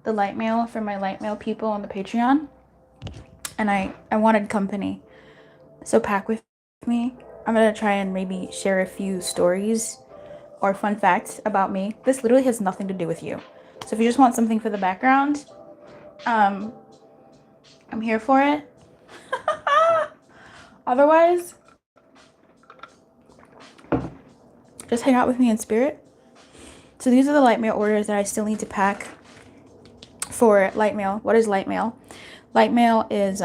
the light mail for my light mail people on the Patreon, and I wanted company. So pack with me. I'm gonna try and maybe share a few stories or fun facts about me. This literally has nothing to do with you. So if you just want something for the background, um, I'm here for it. Otherwise, just hang out with me in spirit. So these are the light mail orders that I still need to pack for light mail. What is light mail? Light mail is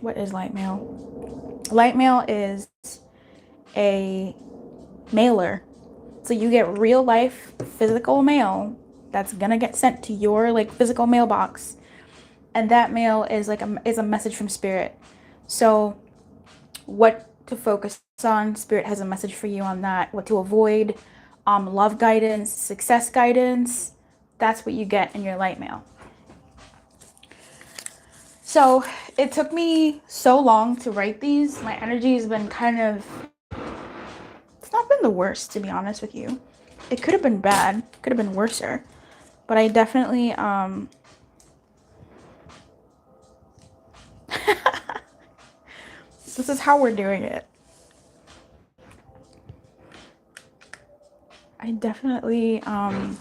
what is light mail? Light mail is a mailer. So you get real life physical mail that's gonna get sent to your like physical mailbox, and that mail is like is a message from spirit. So what to focus on, spirit has a message for you on that. What to avoid, love guidance, success guidance. That's what you get in your light mail. So it took me so long to write these. My energy has been kind of, it's not been the worst, to be honest with you. It could have been bad, could have been worser, but I definitely this is how we're doing it. I definitely I'm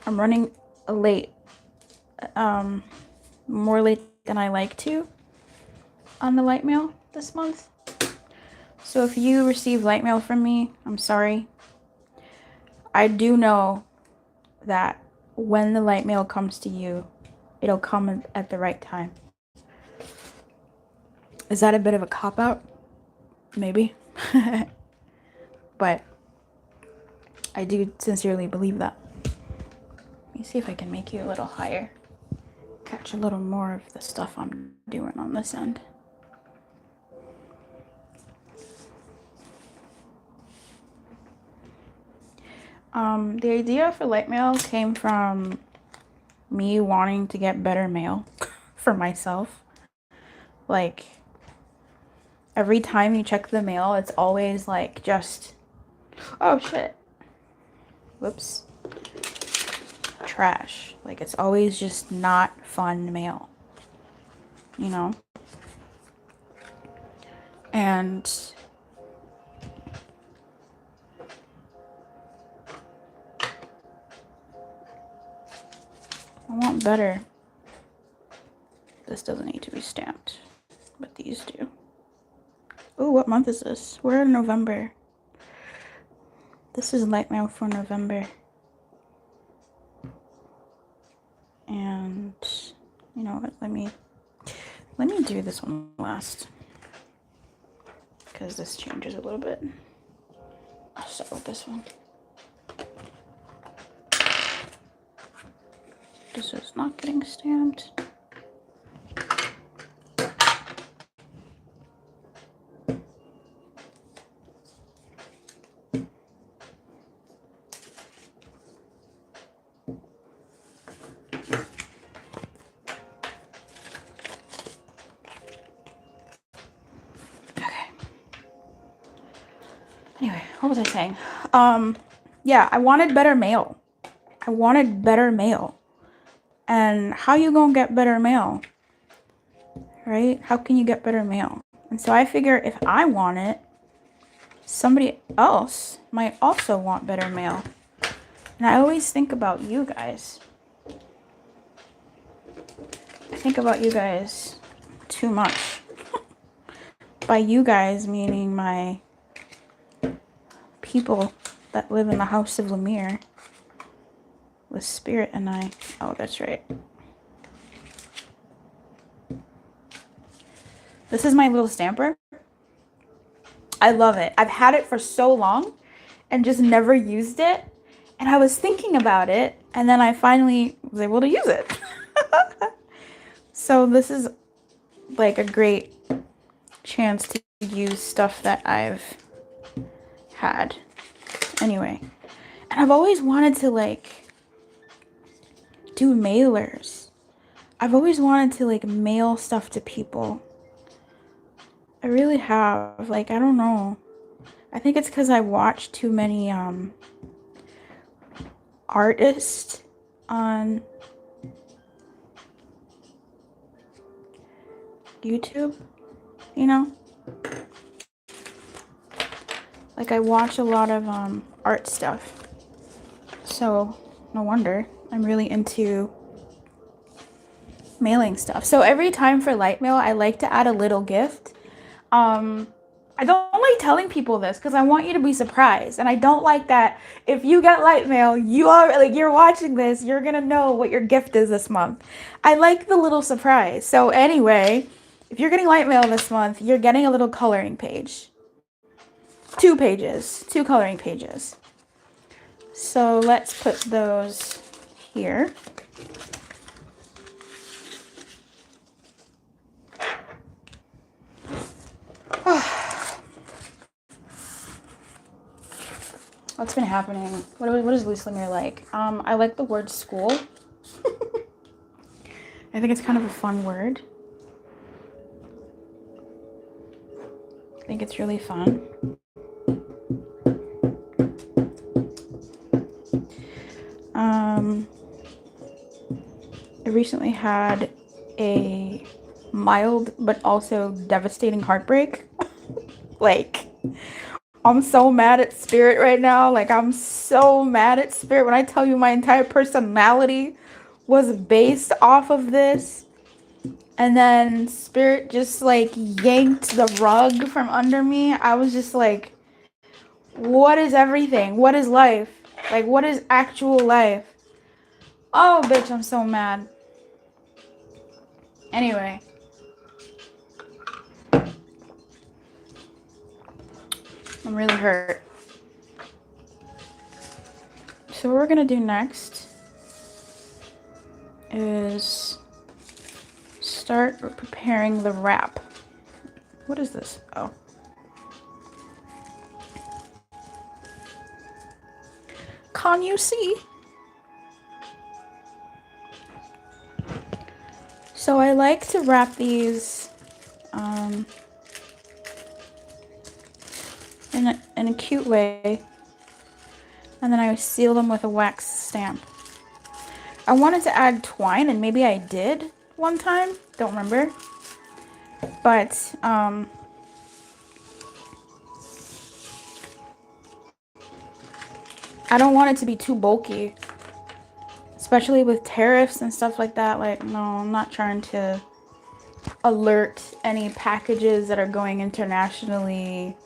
running late, more late than I like to on the light mail this month. So if you receive light mail from me, I'm sorry. I do know that when the light mail comes to you, it'll come at the right time. Is that a bit of a cop-out? Maybe. But I do sincerely believe that. Let me see if I can make you a little higher. Catch a little more of the stuff I'm doing on this end. The idea for light mail came from me wanting to get better mail for myself. Like, every time you check the mail, it's always like just, oh shit. Whoops. Trash. Like, it's always just not fun mail. You know? And I want better. This doesn't need to be stamped, but these do. Oh, what month is this? We're in November. This is light mail for November. And you know what? Let me do this one last, because this changes a little bit. I'll start with this one. This is not getting stamped. Anyway, what was I saying? Yeah, I wanted better mail. I wanted better mail. And how you gonna get better mail? Right? How can you get better mail? And so I figure if I want it, somebody else might also want better mail. And I always think about you guys. I think about you guys too much. By you guys, meaning my people that live in the house of Lumiere with Spirit and I. Oh, that's right. This is my little stamper. I love it. I've had it for so long and just never used it. And I was thinking about it, and then I finally was able to use it. So this is like a great chance to use stuff that I've had. Anyway, and I've always wanted to like do mailers. I've always wanted to like mail stuff to people. I really have. Like, I don't know. I think it's because I watch too many artists on YouTube, you know? Like I watch a lot of art stuff. So no wonder I'm really into mailing stuff. So every time for LightMail, I like to add a little gift. I don't like telling people this because I want you to be surprised, and I don't like that if you get LightMail, you are like you're watching this, you're gonna know what your gift is this month. I like the little surprise. So anyway, if you're getting LightMail this month, you're getting a little coloring page. 2 pages, 2 coloring pages. So let's put those here. What's been happening? What is Lumiere like? I like the word school. I think it's kind of a fun word. I think it's really fun. I recently had a mild but also devastating heartbreak. Like, I'm so mad at Spirit right now. Like, I'm so mad at Spirit. When I tell you my entire personality was based off of this. And then Spirit just, like, yanked the rug from under me. I was just like, what is everything? What is life? Like, what is actual life? Oh, bitch, I'm so mad. Anyway. I'm really hurt. So what we're gonna do next is start preparing the wrap. What is this? Oh. Can you see? So I like to wrap these in a cute way, and then I seal them with a wax stamp. I wanted to add twine, and maybe I did one time, don't remember, but I don't want it to be too bulky, especially with tariffs and stuff like that. Like, no, I'm not trying to alert any packages that are going internationally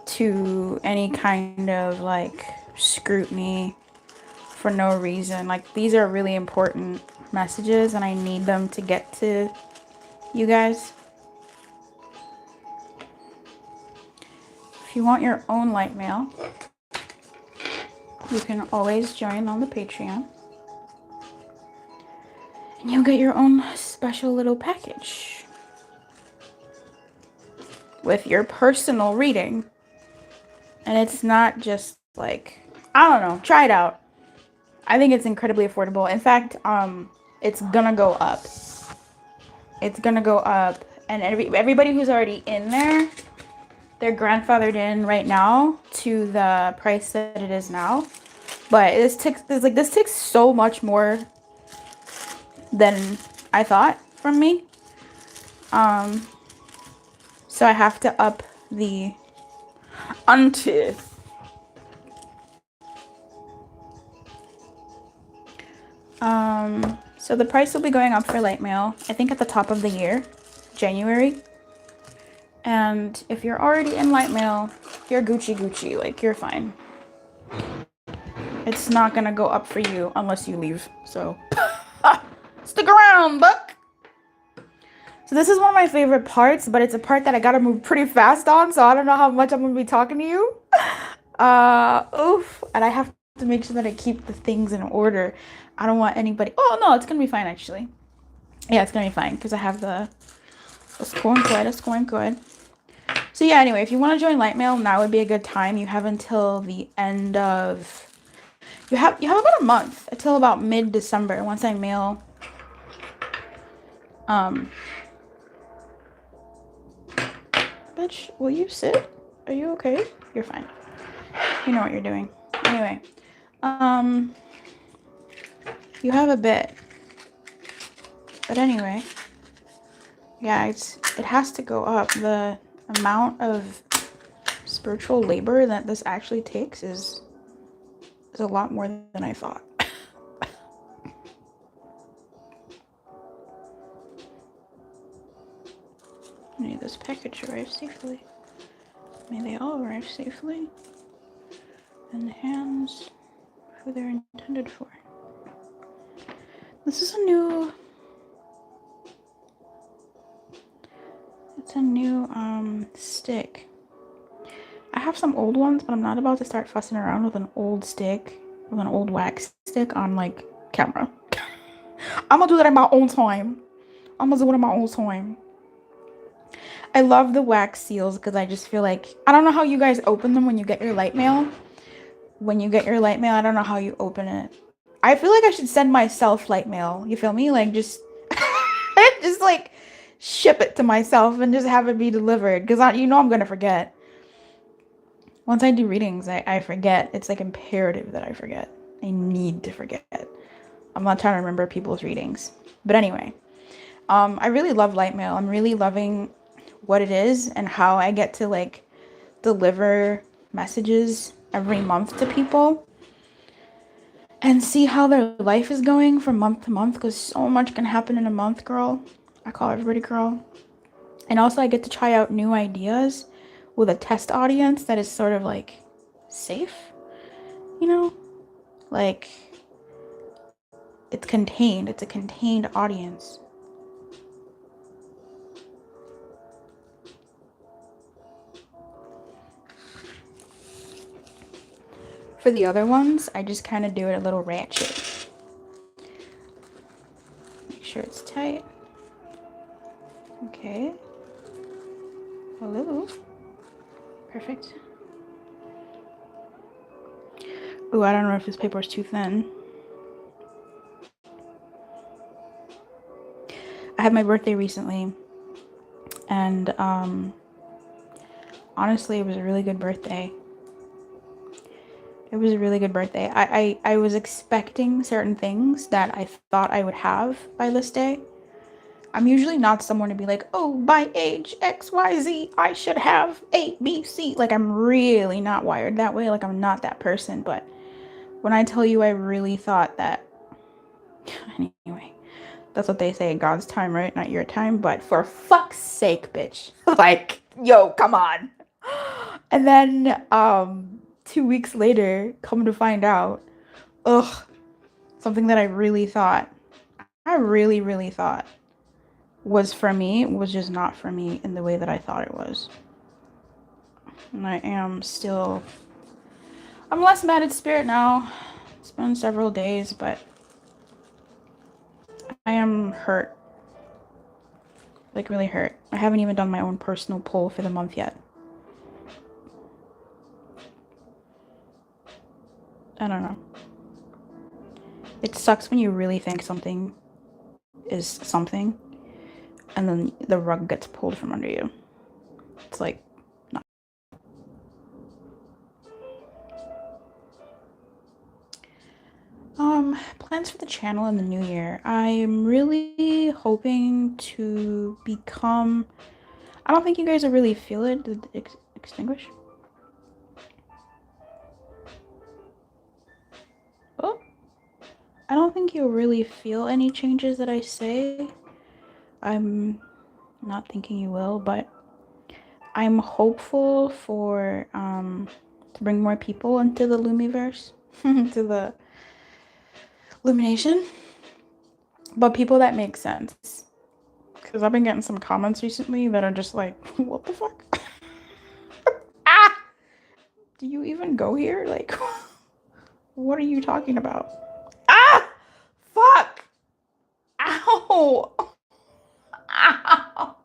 to any kind of like scrutiny for no reason. Like, these are really important messages and I need them to get to you guys. If you want your own LightMail, you can always join on the Patreon and you'll get your own special little package with your personal reading. And it's not just like, I don't know, try it out. I think it's incredibly affordable. In fact, it's gonna go up. It's gonna go up, and everybody who's already in there, they're grandfathered in right now to the price that it is now. But this takes so much more than I thought from me. So I have to up the ante. So the price will be going up for LightMail, I think at the top of the year, January. And if you're already in LightMail, you're Gucci, like, you're fine. It's not gonna go up for you unless you leave, so stick around, buck. So this is one of my favorite parts, but it's a part that I gotta move pretty fast on, so I don't know how much I'm gonna be talking to you. Oof. And I have to make sure that I keep the things in order. I don't want anybody... Oh, no, it's gonna be fine, actually. Yeah, it's gonna be fine, because I have it's going good. So yeah, anyway, if you want to join LightMail, now would be a good time. You have until the end of... You have about a month, until about mid-December, once I mail... Bitch, will you sit? Are you okay? You're fine. You know what you're doing. Anyway, you have a bit. But anyway, yeah, it has to go up. The amount of spiritual labor that this actually takes is a lot more than I thought. May this package arrive safely. May they all arrive safely in the hands who they're intended for. This is a new stick. I have some old ones, but I'm not about to start fussing around with an old stick, with an old wax stick on like camera. I'm gonna do that in my own time. I love the wax seals because I just feel like, I don't know how you guys open them when you get your light mail. When you get your light mail, I don't know how you open it. I feel like I should send myself light mail. You feel me? Like just like ship it to myself and just have it be delivered, because I'm gonna forget. Once I do readings, I forget. It's like imperative that I forget. I need to forget. I'm not trying to remember people's readings. But anyway, I really love light mail. I'm really loving what it is and how I get to like deliver messages every month to people and see how their life is going from month to month, because so much can happen in a month, girl. I call everybody girl. And also I get to try out new ideas with a test audience that is sort of like safe, like it's contained. It's a contained audience. For the other ones, I just kind of do it a little ratchet. Make sure it's tight. Okay. Hello. Perfect. Ooh, I don't know if this paper is too thin. I had my birthday recently, and honestly, it was a really good birthday. It was a really good birthday. I was expecting certain things that I thought I would have by this day. I'm usually not someone to be like, oh, by age XYZ, I should have A, B, C. Like, I'm really not wired that way. Like, I'm not that person. But when I tell you I really thought that, anyway, that's what they say, God's time, right? Not your time. But for fuck's sake, bitch. Like, yo, come on. And then 2 weeks later, come to find out, something that I really thought was for me was just not for me in the way that I thought it was. And I'm less mad at spirit now. It's been several days, but I am hurt. Like, really hurt. I haven't even done my own personal poll for the month yet. I don't know. It sucks when you really think something is something, and then the rug gets pulled from under you. It's like, not. Plans for the channel in the new year. I'm really hoping to become, I don't think you guys will really feel it. Did it extinguish? Oh, I don't think you'll really feel any changes that I say. I'm not thinking you will, but I'm hopeful for to bring more people into the Lumiverse, to the Illumination, but people that make sense. Because I've been getting some comments recently that are just like, what the fuck? Ah! Do you even go here? Like, what are you talking about? Ah! Fuck! Ow! Ow!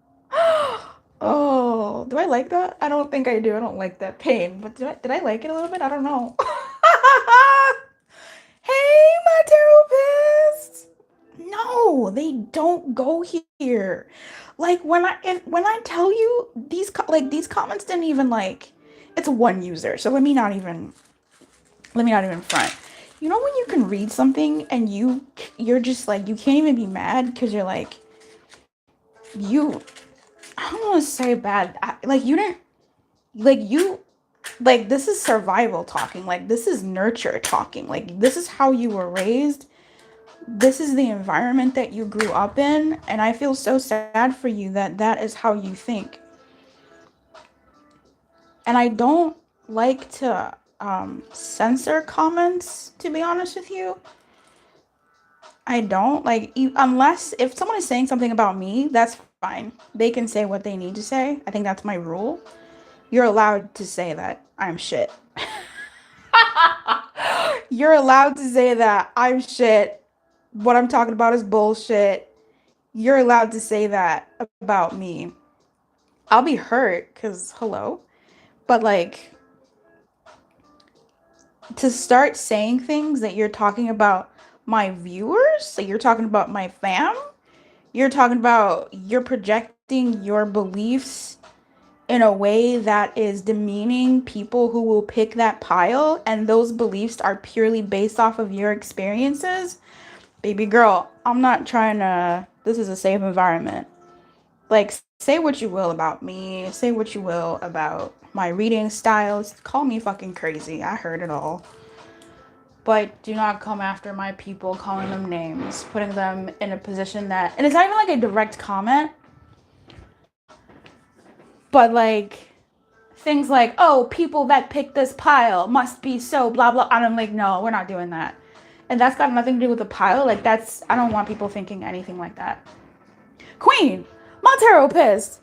Oh, do I like that? I don't think I do. I don't like that pain, but did I like it a little bit? I don't know. Hey, my therapists! No, they don't go here. Like when I tell you these comments didn't even like it's one user. So let me not even front. You know when you can read something and you're just like, you can't even be mad because you're like, I don't want to say bad. This is survival talking. Like, this is nurture talking. Like, this is how you were raised. This is the environment that you grew up in. And I feel so sad for you that that is how you think. And I don't like to censor comments, to be honest with you. I don't like, unless if someone is saying something about me, that's fine. They can say what they need to say. I think that's my rule. You're allowed to say that I'm shit. You're allowed to say that I'm shit. What I'm talking about is bullshit. You're allowed to say that about me. I'll be hurt because hello. But like, to start saying things that you're talking about my viewers, that you're talking about my fam, you're talking about, you're projecting your beliefs in a way that is demeaning people who will pick that pile, and those beliefs are purely based off of your experiences. Baby girl, I'm not trying to, this is a safe environment. Like, say what you will about me, say what you will about my reading styles, call me fucking crazy, I heard it all. But do not come after my people, calling them names, putting them in a position that, and it's not even like a direct comment, but like things like, oh, people that pick this pile must be so blah blah, and I'm like, no, we're not doing that. And that's got nothing to do with the pile. Like, that's, I don't want people thinking anything like that. Queen, my tarot pissed.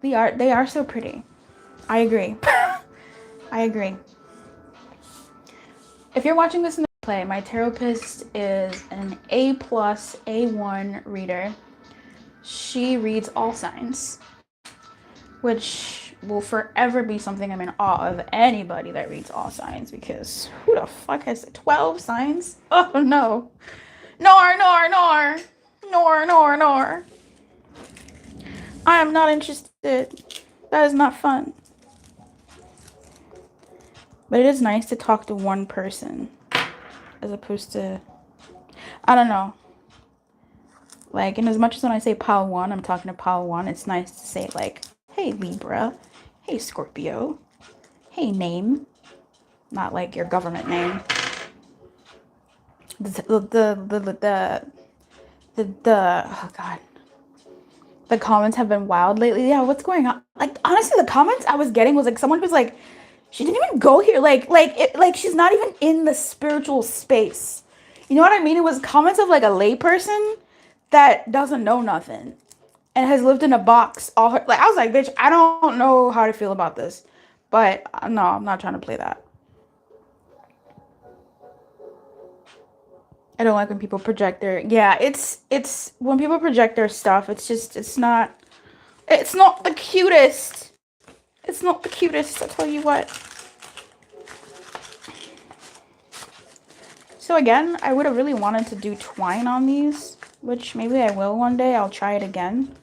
They are so pretty. I agree. I agree. If you're watching this in the play, my therapist is an A+, A1 reader. She reads all signs, which will forever be something I'm in awe of, anybody that reads all signs, because who the fuck has 12 signs? Oh no. Nor. I am not interested. That is not fun. But it is nice to talk to one person as opposed to, I don't know. Like, and as much as when I say pile one, I'm talking to pile one, it's nice to say like, hey Libra, hey Scorpio, hey name. Not like your government name. Oh god. The comments have been wild lately. Yeah, what's going on? Like, honestly, the comments I was getting was like, someone was like, she didn't even go here. Like she's not even in the spiritual space. You know what I mean? It was comments of like a layperson that doesn't know nothing and has lived in a box all her, like, I was like, bitch, I don't know how to feel about this. But no, I'm not trying to play that. I don't like when people project their, yeah, it's when people project their stuff, it's just, it's not the cutest. It's not the cutest, I'll tell you what. So again, I would have really wanted to do twine on these, which maybe I will one day. I'll try it again.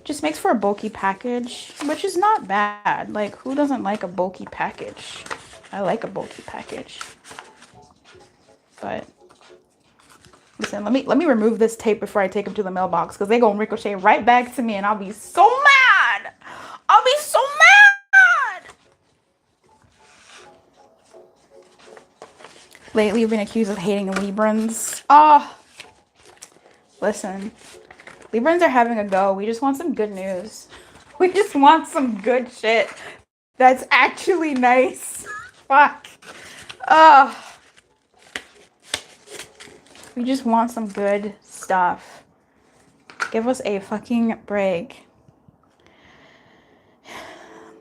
Just makes for a bulky package, which is not bad. Like, who doesn't like a bulky package? I like a bulky package. But listen, let me remove this tape before I take them to the mailbox, because they're gonna ricochet right back to me and I'll be so mad. I'll be so mad. Lately, you've been accused of hating Librans. Oh, listen. Librans are having a go. We just want some good news. We just want some good shit that's actually nice. Fuck. Oh. We just want some good stuff. Give us a fucking break.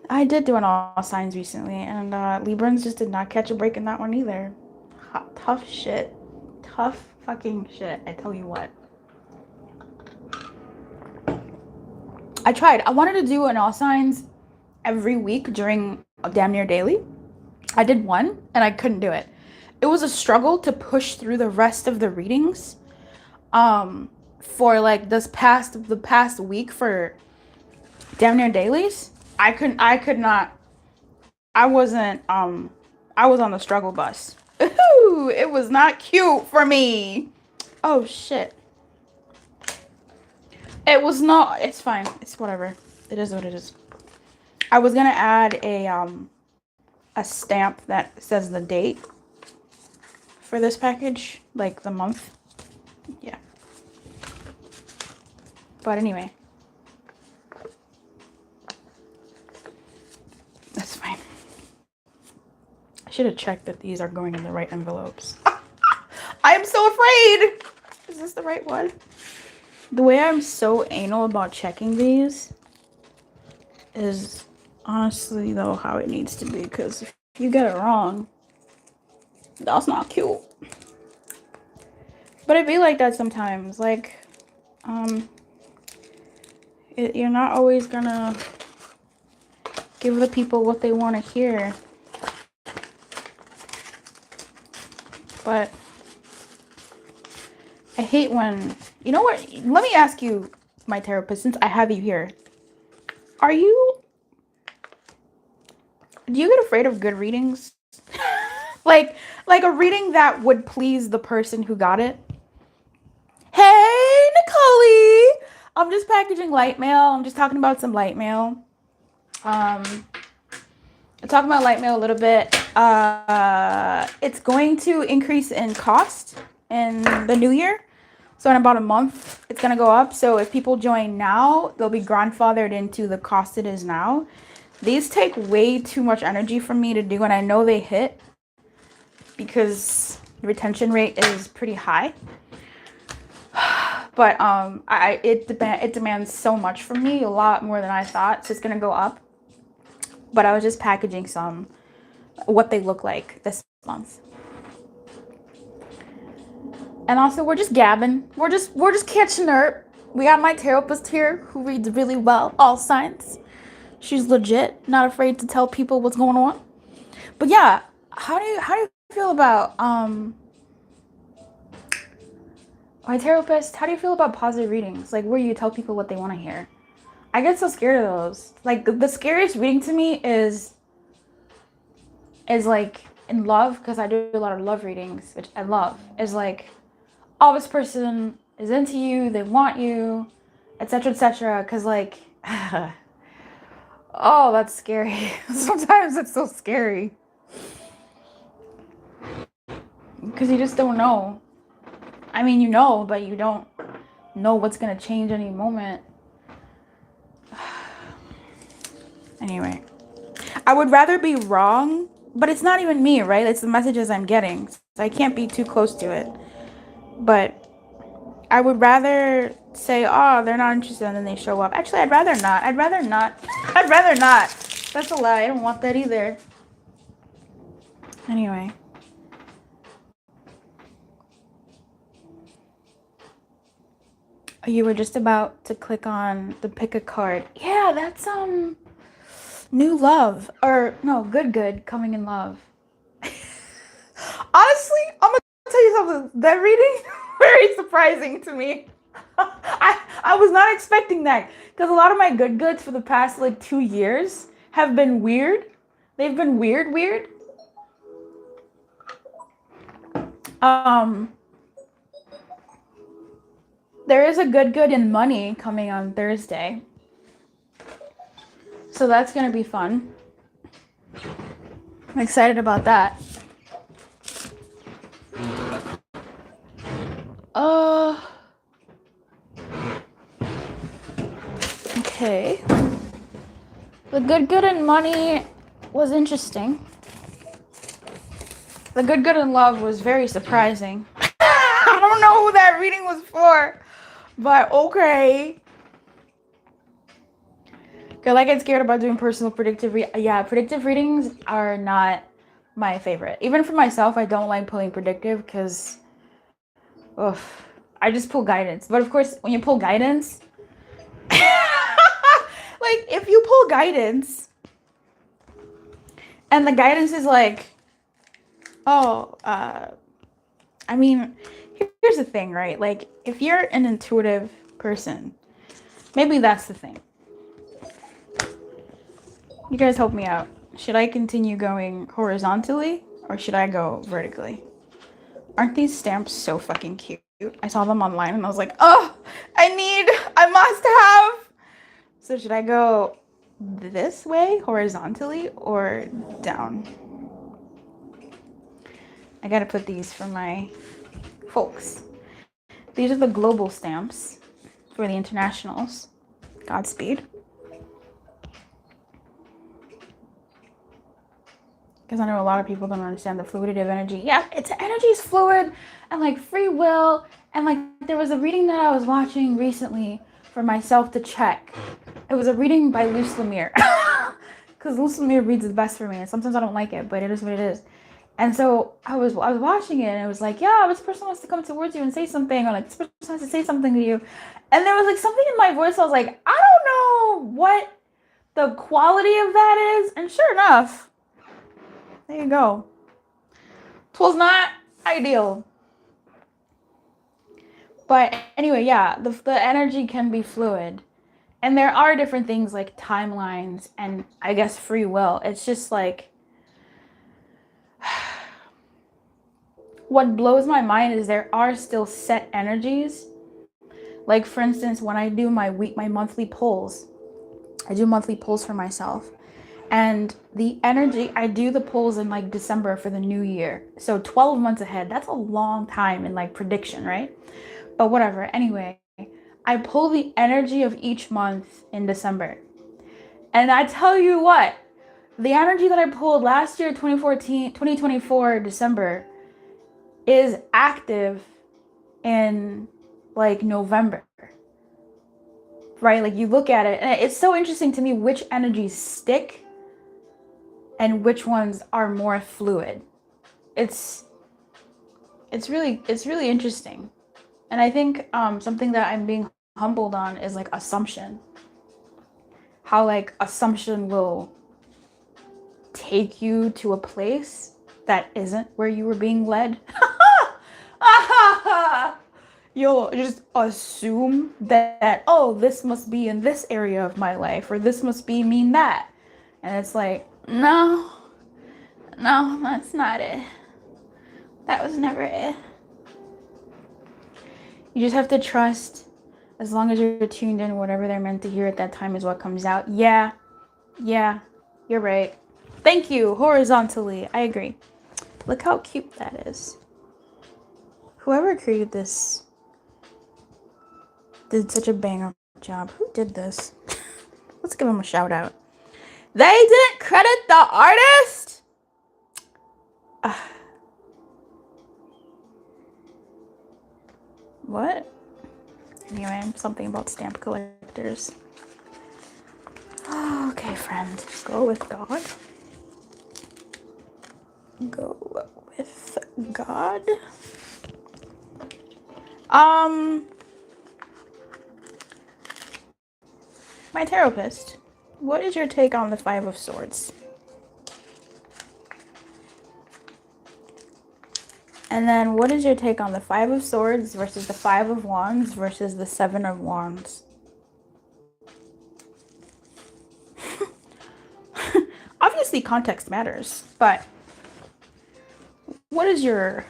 I did do an all signs recently, and Librans just did not catch a break in that one either. Tough shit. Tough fucking shit, I tell you what. I tried. I wanted to do an all signs every week during damn near daily. I did one, and I couldn't do it. It was a struggle to push through the rest of the readings. For like the past week for damn near dailies. I could not I wasn't, I was on the struggle bus. Ooh, it was not cute for me. Oh, shit. It was not, it's fine. It's whatever. It is what it is. I was gonna add a stamp that says the date for this package, like the month. Yeah. But anyway. That's fine. I should have checked that these are going in the right envelopes. I am so afraid. Is this the right one? The way I'm so anal about checking these is honestly, though, how it needs to be. Because if you get it wrong, that's not cute. But it be like that sometimes. Like, you're not always gonna give the people what they want to hear. But I hate when, you know what? Let me ask you, my therapist, since I have you here. Do you get afraid of good readings? like a reading that would please the person who got it? Hey, Nicole! I'm just packaging LightMail. I'm just talking about some LightMail. I'm talking about LightMail a little bit. It's going to increase in cost in the new year. So in about a month, it's going to go up. So if people join now, they'll be grandfathered into the cost it is now. These take way too much energy from me to do, and I know they hit because the retention rate is pretty high. But it demands so much from me, a lot more than I thought. So it's going to go up. But I was just packaging some what they look like this month. And also, we're just gabbing. We're just catching up. We got my therapist here who reads really well, all signs. She's legit, not afraid to tell people what's going on. But yeah, how do you feel about my therapist? How do you feel about positive readings? Like where you tell people what they want to hear? I get so scared of those. Like the scariest reading to me is like in love, because I do a lot of love readings, which I love. Is like, oh, this person is into you, they want you, etc., etc. Because like, oh, that's scary. Sometimes it's so scary because you just don't know. I mean, you know, but you don't know what's gonna change any moment. Anyway, I would rather be wrong, but it's not even me, right? It's the messages I'm getting, so I can't be too close to it. But I would rather say, oh, they're not interested, and then they show up. Actually, I'd rather not. I'd rather not. That's a lie. I don't want that either. Anyway. You were just about to click on the pick a card. Yeah, that's new love. Or no, good coming in love. Honestly, I'm gonna tell you something. That reading very surprising to me. I was not expecting that, because a lot of my goods for the past like 2 years have been weird. They've been weird. There is a good in money coming on Thursday, so that's gonna be fun. I'm excited about that. Okay. The good in money was interesting. The good in love was very surprising. I don't know who that reading was for, but okay. Cause I get scared about doing personal predictive predictive readings are not my favorite. Even for myself, I don't like pulling predictive because I just pull guidance. But of course, when you pull guidance, like if you pull guidance and the guidance is like, I mean, here's the thing, right? Like if you're an intuitive person, maybe that's the thing. You guys help me out. Should I continue going horizontally or should I go vertically? Aren't these stamps so fucking cute? I saw them online and I was like, oh, I must have. So should I go this way horizontally or down? I gotta put these for my folks. These are the global stamps for the internationals. Godspeed. Because I know a lot of people don't understand the fluidity of energy. Yeah, energy is fluid and like free will. And like there was a reading that I was watching recently for myself to check. It was a reading by Lumiere. Because Lumiere reads the best for me. And sometimes I don't like it, but it is what it is. And so I was watching it and it was like, yeah, this person wants to come towards you and say something. Or like, this person wants to say something to you. And there was like something in my voice. I was like, I don't know what the quality of that is. And sure enough, there you go. It was not ideal. But anyway, yeah, the energy can be fluid. And there are different things like timelines and I guess free will. It's just like, what blows my mind is there are still set energies. Like for instance, when I do my monthly polls, I do monthly polls for myself. And the energy, I do the polls in like December for the new year. So 12 months ahead, that's a long time in like prediction, right? But whatever, anyway, I pull the energy of each month in December. And I tell you what, the energy that I pulled last year, 2024, December, is active in like November, right? Like you look at it, and it's so interesting to me which energies stick and which ones are more fluid. It's really interesting. And I think something that I'm being humbled on is like assumption. How like assumption will take you to a place that isn't where you were being led. You'll just assume that, oh, this must be in this area of my life, or this must mean that. And it's like, no, that's not it. That was never it. You just have to trust, as long as you're tuned in, whatever they're meant to hear at that time is what comes out. Yeah, you're right. Thank you, horizontally. I agree. Look how cute that is. Whoever created this did such a banger job. Who did this? Let's give them a shout out. They didn't credit the artist? What? Anyway, something about stamp collectors. Okay, friend. Go with God. Go with God. My therapist, what is your take on the Five of Swords? And then what is your take on the Five of Swords versus the Five of Wands versus the Seven of Wands? Obviously context matters, but what is your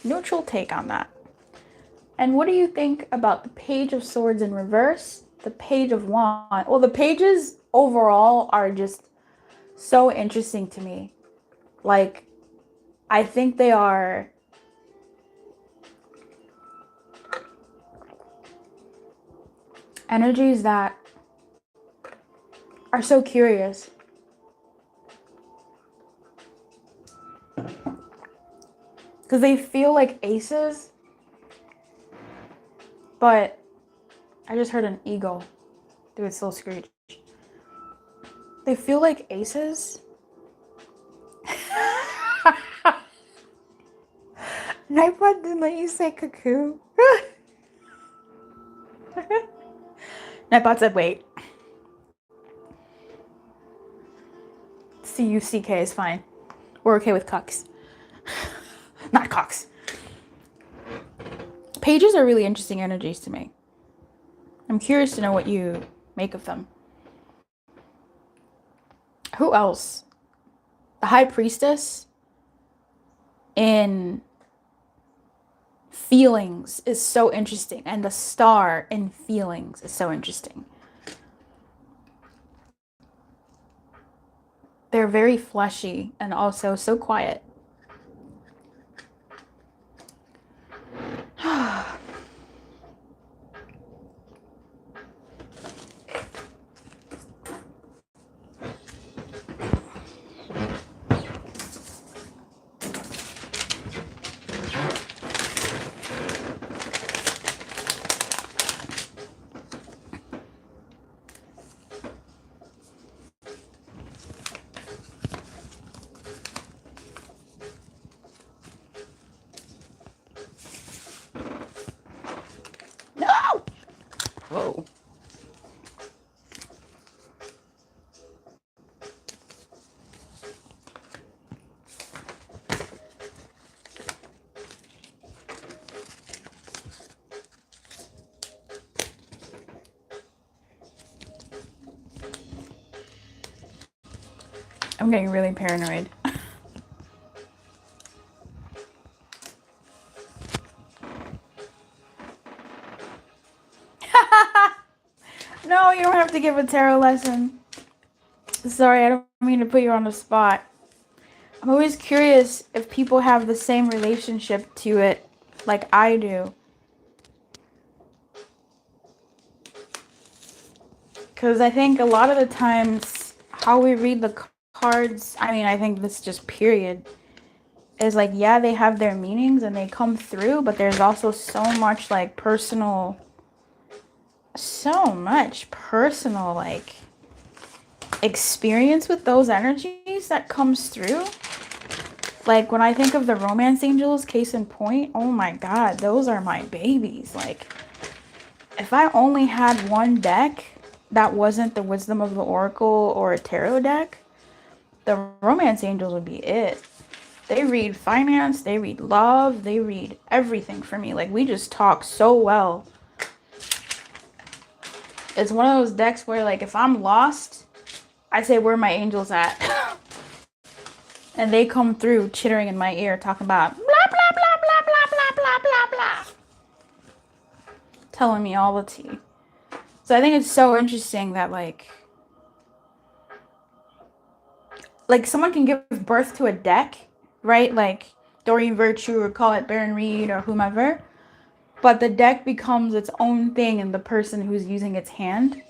neutral take on that? And what do you think about the Page of Swords in reverse, the Page of Wands? Well, the pages overall are just so interesting to me. Like, I think they are energies that are so curious. Because they feel like aces, but I just heard an eagle do its little screech. They feel like aces. Nightbot didn't let you say cuckoo. Nightbot said wait. C-U-C-K is fine. We're okay with cucks. Not cocks. Pages are really interesting energies to me. I'm curious to know what you make of them. Who else the high priestess in feelings is so interesting, and the star in feelings is so interesting. They're very fleshy and also so quiet. No! Whoa. I'm getting really paranoid. No, you don't have to give a tarot lesson. Sorry, I don't mean to put you on the spot. I'm always curious if people have the same relationship to it like I do. Because I think a lot of the times how we read the cards, I mean, I think this just period, is like, yeah, they have their meanings and they come through, but there's also so much like personal, like experience with those energies that comes through. Like when I think of the romance angels, case in point, oh my God, those are my babies. Like if I only had one deck that wasn't the Wisdom of the Oracle or a tarot deck, the romance angels would be it. They read finance, they read love, they read everything for me. Like we just talk so well. It's one of those decks where like if I'm lost, I say, where are my angels at? And they come through chittering in my ear talking about blah, blah, blah, blah, blah, blah, blah, blah, blah. Telling me all the tea. So I think it's so interesting that like someone can give birth to a deck, right? Like Doreen Virtue, or call it Baron Reed or whomever. But the deck becomes its own thing in the person who's using its hand.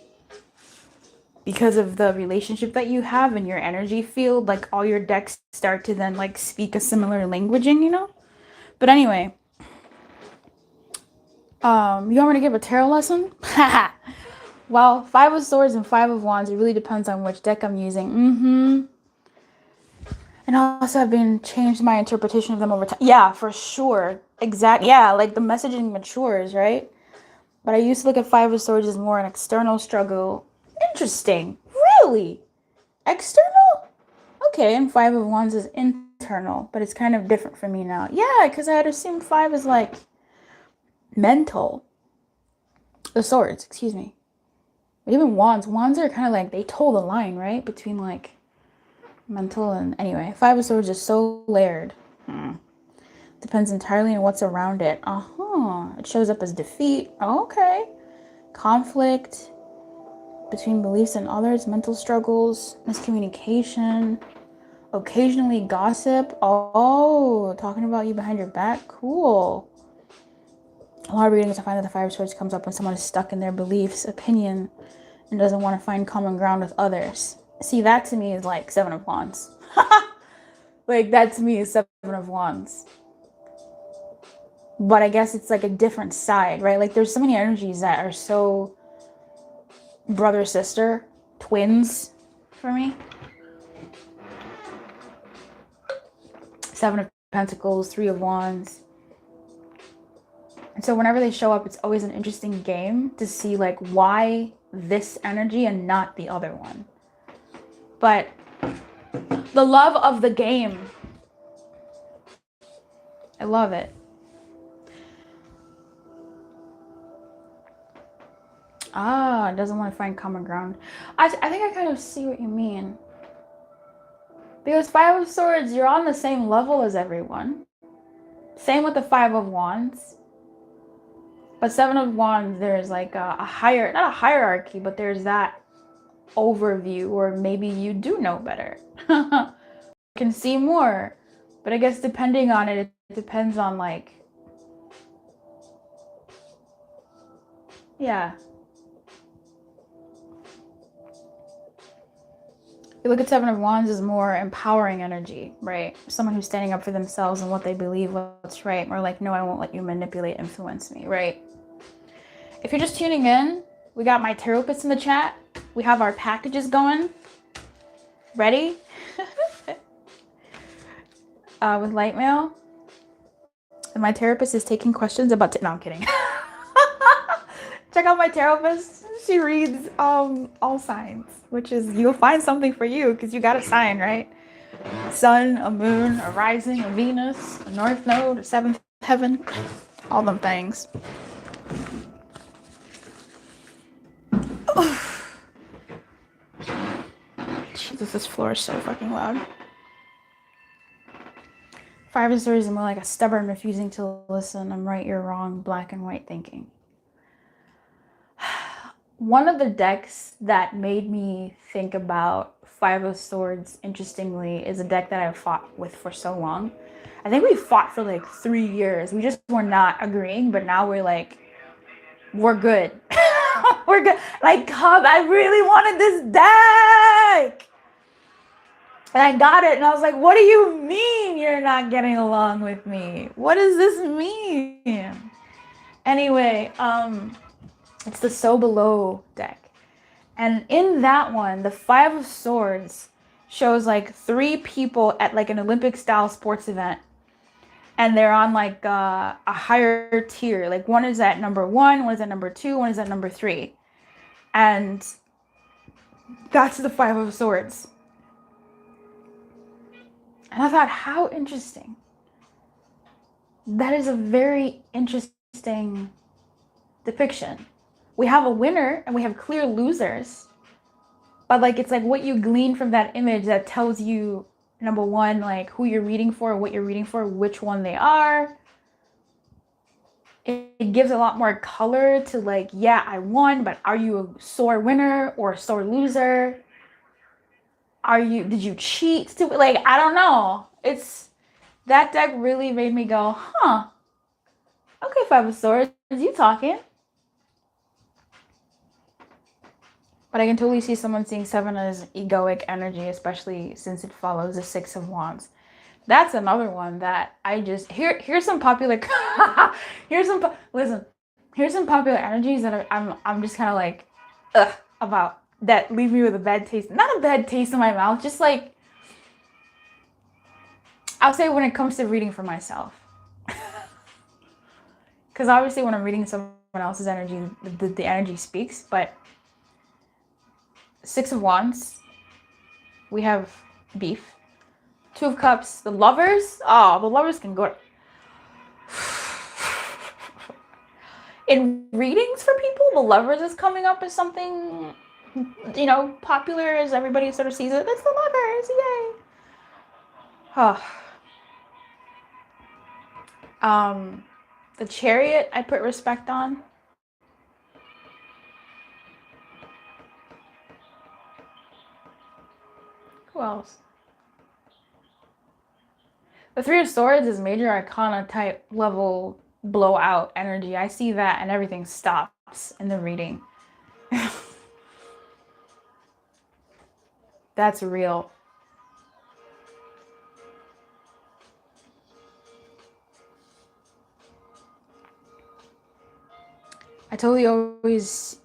Because of the relationship that you have in your energy field, like all your decks start to then like speak a similar languaging, you know? But anyway, you want me to give a tarot lesson? Well, 5 of Swords and 5 of Wands, it really depends on which deck I'm using. And also I've been changed my interpretation of them over time. Yeah, for sure. Exactly. Yeah, like the messaging matures, right? But I used to look at 5 of Swords as more an external struggle. Interesting. Really? External? Okay, and 5 of Wands is internal, but it's kind of different for me now. Yeah, because I had assumed 5 is like mental. The Swords, excuse me. But even Wands are kind of like, they toe the line, right? Between like mental and, anyway, 5 of Swords is so layered. Depends entirely on what's around it. It shows up as defeat. Okay. Conflict between beliefs and others, mental struggles, miscommunication, occasionally gossip. Oh, talking about you behind your back. Cool. A lot of readings I find that the 5 of Swords comes up when someone is stuck in their beliefs, opinion, and doesn't want to find common ground with others. See, that to me is like 7 of Wands. Like that to me is 7 of Wands. But I guess it's like a different side, right? Like there's so many energies that are so brother, sister, twins for me. 7 of Pentacles, 3 of Wands. And so whenever they show up, it's always an interesting game to see like why this energy and not the other one. But the love of the game, I love it. It doesn't want to find common ground. I think I kind of see what you mean. Because Five of Swords, you're on the same level as everyone. Same with the Five of Wands. But Seven of Wands, there's like a higher, not a hierarchy, but there's that overview, or maybe you do know better. Can see more. But I guess depending on it, it depends on like, yeah. You look at Seven of Wands as more empowering energy, right? Someone who's standing up for themselves and what they believe, what's right. Or like, no, I won't let you manipulate, influence me, right? If you're just tuning in, we got my therapists in the chat. We have our packages going. Ready? With LightMail. And my therapist is taking questions about... no, I'm kidding. Check out my therapist. She reads all signs, which is, you'll find something for you because you got a sign, right? A sun, a moon, a rising, a Venus, a north node, a seventh heaven, all them things. Jesus, this floor is so fucking loud. Five of Swords is more like a stubborn, refusing to listen. I'm right, you're wrong, black and white thinking. One of the decks that made me think about Five of Swords, interestingly, is a deck that I've fought with for so long. I think we fought for like 3 years. We just were not agreeing, but now we're like, we're good. We're good. Like, Cub, I really wanted this deck. And I got it, and I was like, what do you mean you're not getting along with me? What does this mean? Anyway, it's the So Below deck. And in that one, the Five of Swords shows like 3 people at like an Olympic style sports event. And they're on like a higher tier. Like one is at number 1, one is at number 2, one is at number 3. And that's the Five of Swords. And I thought, how interesting. That is a very interesting depiction. We have a winner and we have clear losers. But like, it's like what you glean from that image that tells you, number 1, like who you're reading for, what you're reading for, which one they are. It gives a lot more color to like, yeah, I won, but are you a sore winner or a sore loser? Did you cheat? Like, I don't know. That deck really made me go, huh. Okay, Five of Swords, you talking. But I can totally see someone seeing 7 as egoic energy, especially since it follows the 6 of Wands. That's another one that I just, here's some popular, here's some popular energies that I'm just kind of like, about, that leave me with a bad taste. Not a bad taste in my mouth, just like, I'll say when it comes to reading for myself. Because obviously when I'm reading someone else's energy, the energy speaks, but 6 of Wands, we have beef. 2 of Cups, the Lovers. Oh, the Lovers can go. In readings for people, the Lovers is coming up as something, you know, popular as everybody sort of sees it. It's the Lovers, yay. The Chariot, I put respect on. Who else? The Three of Swords is major arcana type level blowout energy. I see that and everything stops in the reading. That's real. I totally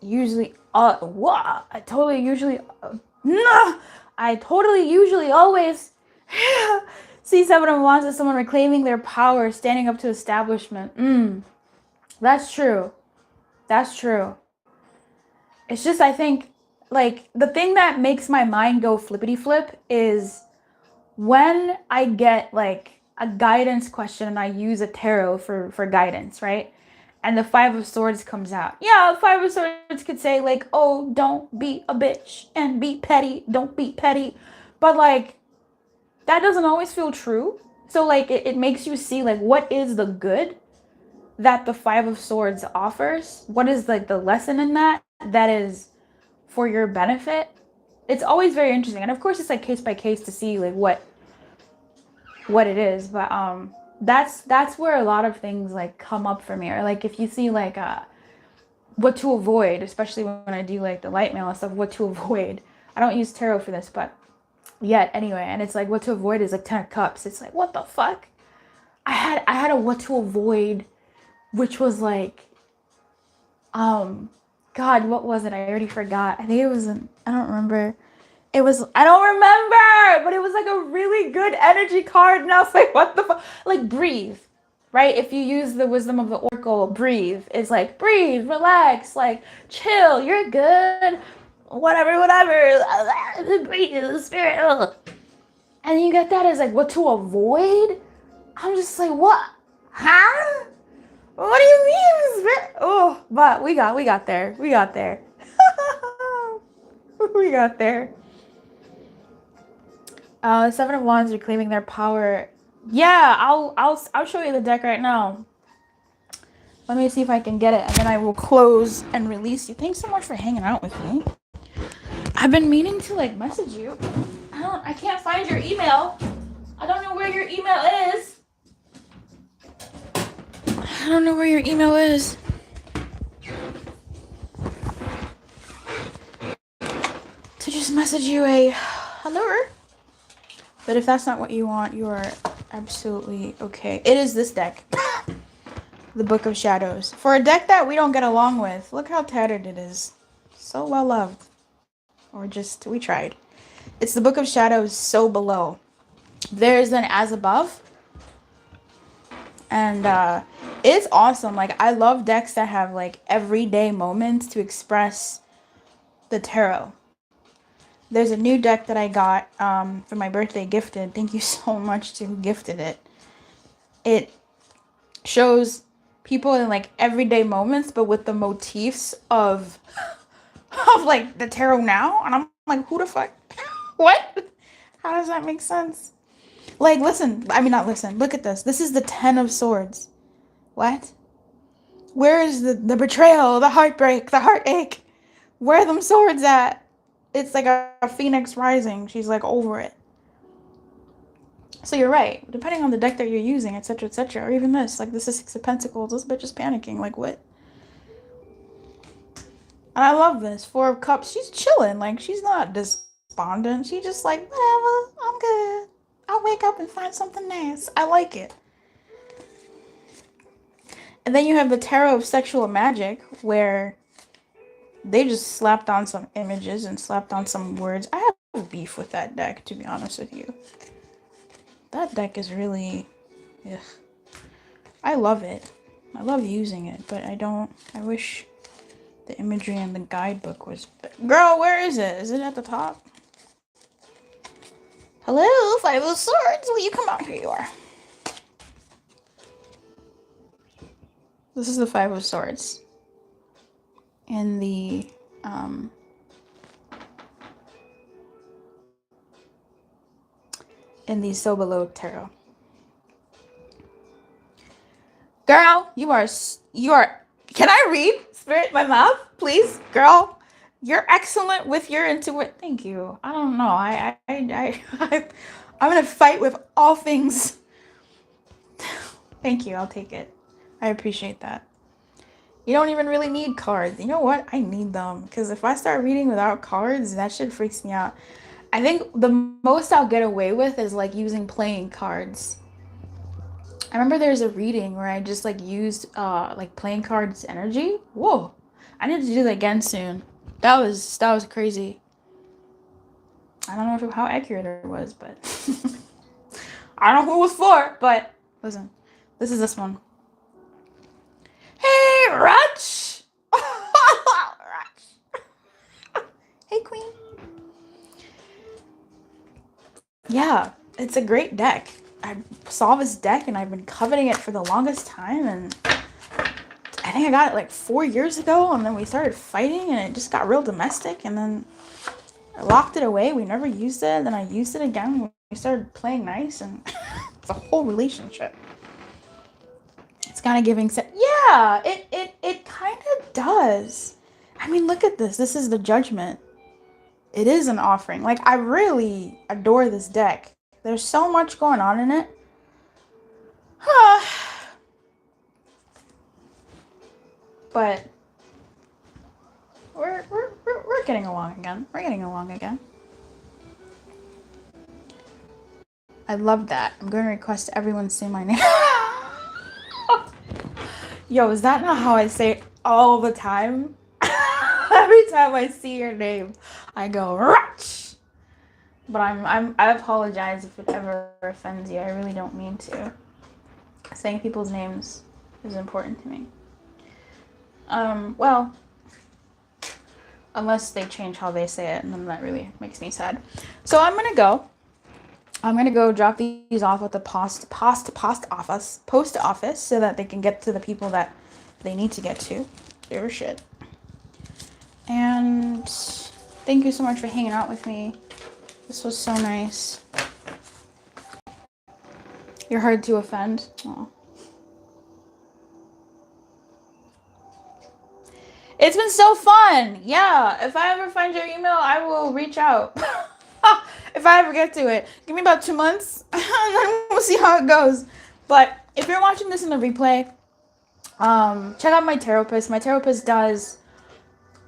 usually always see 7 of Wands as someone reclaiming their power, standing up to establishment. That's true. That's true. It's just, I think, like, the thing that makes my mind go flippity flip is when I get like a guidance question and I use a tarot for guidance, right? And the 5 of Swords comes out. Yeah, 5 of Swords could say like, oh, don't be a bitch and be petty. Don't be petty. But like, that doesn't always feel true. So like it makes you see like what is the good that the Five of Swords offers. What is like the lesson in that is for your benefit. It's always very interesting. And of course it's like case by case to see like what it is. But that's where a lot of things like come up for me. Or like if you see like what to avoid, especially when I do like the light mail and stuff, what to avoid. I don't use tarot for this, but yet anyway, and it's like what to avoid is like 10 of Cups. It's like, what the fuck? I had a what to avoid, which was like God, what was it? I already forgot. I think it was I don't remember. I don't remember, but it was like a really good energy card, and I was like, what the fuck? Like, breathe, right? If you use the wisdom of the oracle, breathe. It's like, breathe, relax, like, chill, you're good, whatever, breathe, spirit. And you get that as like, what to avoid? I'm just like, what? Huh? What do you mean, spirit? Oh, but we got there. We got there. We got there. Seven of Wands reclaiming their power. Yeah, I'll show you the deck right now. Let me see if I can get it, and then I will close and release you. Thanks so much for hanging out with me. I've been meaning to like message you. I can't find your email. I don't know where your email is. I don't know where your email is. To just message you a hello. But if that's not what you want, you are absolutely okay. It is this deck. The Book of Shadows. For a deck that we don't get along with, look how tattered it is. So well loved. Or just, we tried. It's the Book of Shadows, so below. There's an as above. And it's awesome. Like, I love decks that have like everyday moments to express the tarot. There's a new deck that I got for my birthday gifted. Thank you so much to who gifted it. It shows people in like everyday moments, but with the motifs of like the tarot now. And I'm like, who the fuck? What? How does that make sense? Like, listen. I mean, not listen. Look at this. This is the 10 of Swords. What? Where is the betrayal, the heartbreak, the heartache? Where are them swords at? It's like a phoenix rising. She's like over it. So you're right. Depending on the deck that you're using, etc., etc., or even this, like this is 6 of Pentacles. This bitch is panicking. Like what? And I love this 4 of Cups. She's chilling. Like she's not despondent. She just like whatever. I'm good. I'll wake up and find something nice. I like it. And then you have the Tarot of Sexual Magic, where they just slapped on some images and slapped on some words. I have beef with that deck, to be honest with you. That deck is really... ugh. I love it. I love using it, but I wish the imagery in the guidebook was... Girl, where is it? Is it at the top? Hello, 5 of Swords. Will you come out? Here you are. This is the 5 of Swords. In the Sobolo Tarot. Girl, you are, can I read Spirit my mouth, please? Girl, you're excellent with your intuition. Thank you. I don't know. I'm gonna fight with all things. Thank you. I'll take it. I appreciate that. You don't even really need cards. You know what? I need them. Because if I start reading without cards, that shit freaks me out. I think the most I'll get away with is like using playing cards. I remember there's a reading where I just like used like playing cards energy. Whoa. I need to do that again soon. That was crazy. I don't know how accurate it was, but I don't know who it was for, but listen. This is this one. Hey, Rutch! Rutch. Hey, Queen. Yeah, it's a great deck. I saw this deck and I've been coveting it for the longest time, and I think I got it like 4 years ago, and then we started fighting and it just got real domestic, and then I locked it away. We never used it. Then I used it again when we started playing nice, and it's a whole relationship. It's kind of giving yeah, it kind of does. I mean, look at this. This is the Judgment. It is an offering. Like, I really adore this deck. There's so much going on in it. But we're getting along again. We're getting along again. I love that. I'm going to request everyone say my name. Yo, is that not how I say it all the time? Every time I see your name, I go, Ratch! But I apologize if it ever offends you. I really don't mean to. Saying people's names is important to me. Well, unless they change how they say it, and then that really makes me sad. So I'm gonna go drop these off at the post office so that they can get to the people that they need to get to. Their shit. And thank you so much for hanging out with me. This was so nice. You're hard to offend. Aww. It's been so fun. Yeah, if I ever find your email, I will reach out. If I ever get to it. Give me about 2 months, and then we'll see how it goes. But if you're watching this in the replay, check out my therapist. My therapist does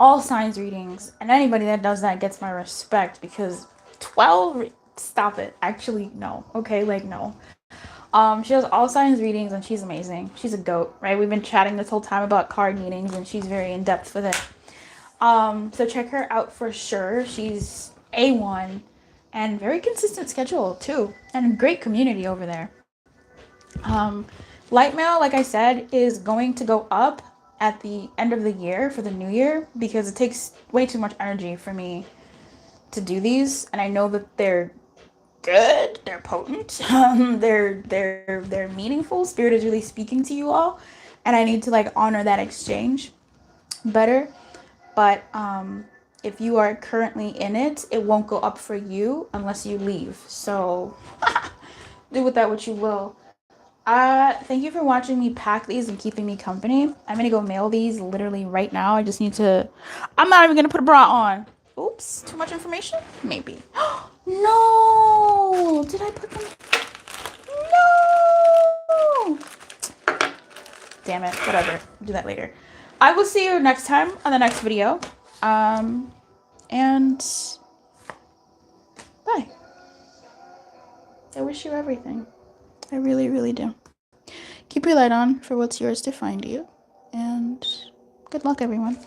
all signs readings, and anybody that does that gets my respect, because 12, stop it. Actually, no. Okay, like, no. She does all signs readings, and she's amazing. She's a goat, right? We've been chatting this whole time about card meanings, and she's very in-depth with it. So check her out for sure. She's A1, and very consistent schedule, too, and a great community over there. LightMail, like I said, is going to go up at the end of the year for the new year, because it takes way too much energy for me to do these, and I know that they're good, they're potent, they're meaningful. Spirit is really speaking to you all, and I need to like honor that exchange better. But if you are currently in it, it won't go up for you unless you leave. So do with that what you will. Thank you for watching me pack these and keeping me company. I'm gonna go mail these literally right now. I just need to, I'm not even gonna put a bra on. Oops, too much information? Maybe. No! Did I put them? No! Damn it, whatever. I'll do that later. I will see you next time on the next video. And bye. I wish you everything. I really, really do. Keep your light on for what's yours to find you. And good luck, everyone.